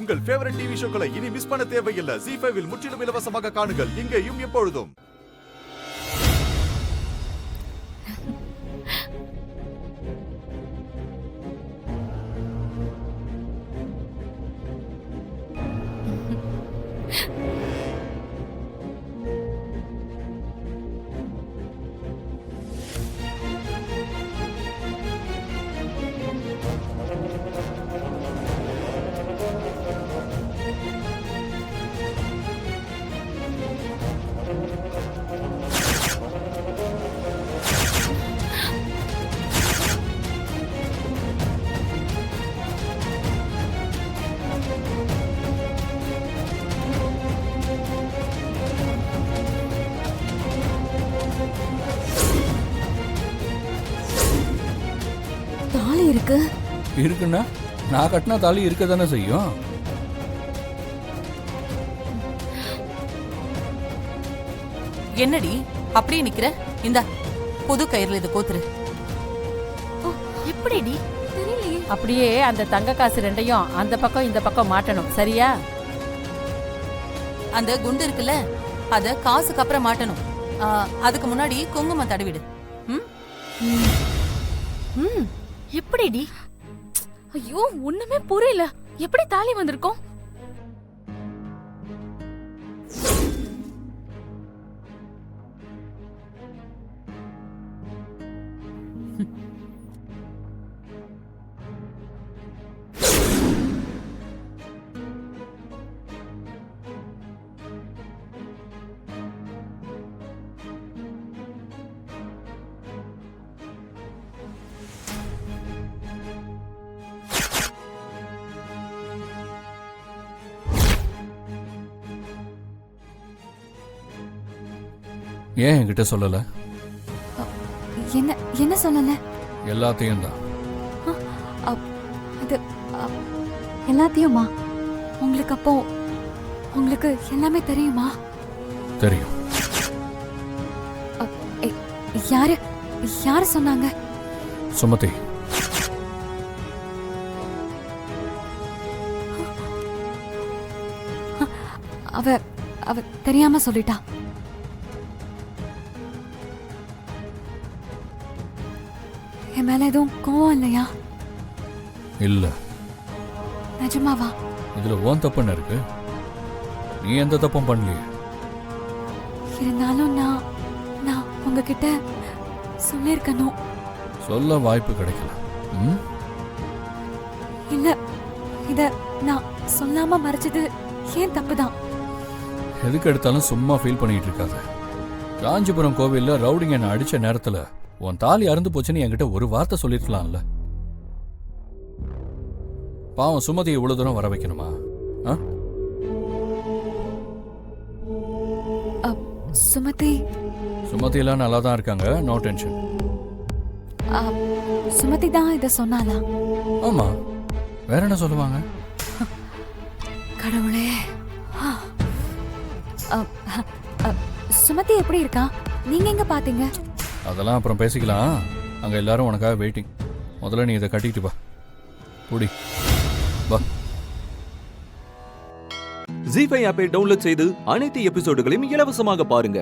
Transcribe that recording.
உங்கள் favourite TV ஷோக்களை இனி miss பண்ண தேவையில்லை. ZEE5 இல் முற்றிலும் இலவசமாக காணுங்கள். இங்கேயும் எப்பொழுதும். இருக்குன்னா நான் கட்டினா தாலி இருக்க தானே செய்யும். என்னடி அப்படியே நிக்கிற? இந்த புது கயிறுல இது கோத்துரு. எப்படிடி? தெரியலையே. அப்படியே அந்த தங்க காசு ரெண்டையும் அந்த பக்கம் இந்த பக்கம் மாட்டணும், சரியா? அந்த குண்டு இருக்குல்ல, அத காசுக்கு அப்புறம் மாட்டணும். அதுக்கு முன்னாடி குங்குமம் தடவிடு. எப்படிடி? ஐயோ, ஒண்ணுமே புரியல. எப்படி தாலி வந்திருக்கோம்? ஏன் என்கிட்ட சொல்லல? என்ன சொல்லல? எல்லாத்தையும் தான். அது எல்லாத்தையுமா? உங்களுக்கு அப்போ உங்களுக்கு எல்லாமே தெரியுமா? தெரியும். யாரு சொன்னாங்க? சுமதி. அவ தெரியாம சொல்லிட்டா. என் மேல எதுவும் கோவம் இல்லையா? இல்ல. நிஜமாவா? இதுல ஓன் தப்புன்னு இருக்கு. நீ எந்த தப்பும் பண்ணலையே. இருந்தாலும் நான் உங்ககிட்ட சொல்லிருக்கணும். சொல்ல வாய்ப்பு கிடைக்கல. இல்ல, இத நான் சொல்லாம மறைச்சது ஏன் தப்புதான். எதுக்கு எடுத்தாலும் சும்மா ஃபீல் பண்ணிட்டு இருக்காத. காஞ்சிபுரம் கோவில்ல ரவுடிங்க என்ன அடிச்ச நேரத்துல உன் தாலி அறுந்து போச்சுன்னு என்கிட்ட ஒரு வார்த்தை சொல்லிருக்கலாம்ல. பாவம் சுமதி இவ்வளவு தூரம் வர வைக்கணுமா? சுமதி எல்லாம் நல்லா தான் இருக்காங்க. No tension. சுமதி தான் இத சொன்னாலா? ஆமா, வேற என்ன சொல்லுவாங்க? கடவுளே. சுமதி எப்படி இருக்கா? நீங்க எங்க பாத்தீங்க? அதெல்லாம் அப்புறம் பேசிக்கலாம். அங்க எல்லாரும் உனக்காக வெயிட்டிங். முதல்ல நீ இதை கட்டிட்டு வா. புடி வா. ZEE5 ஆப்பை டவுன்லோட் செய்து அனைத்து எபிசோடுகளையும் இலவசமாக பாருங்க.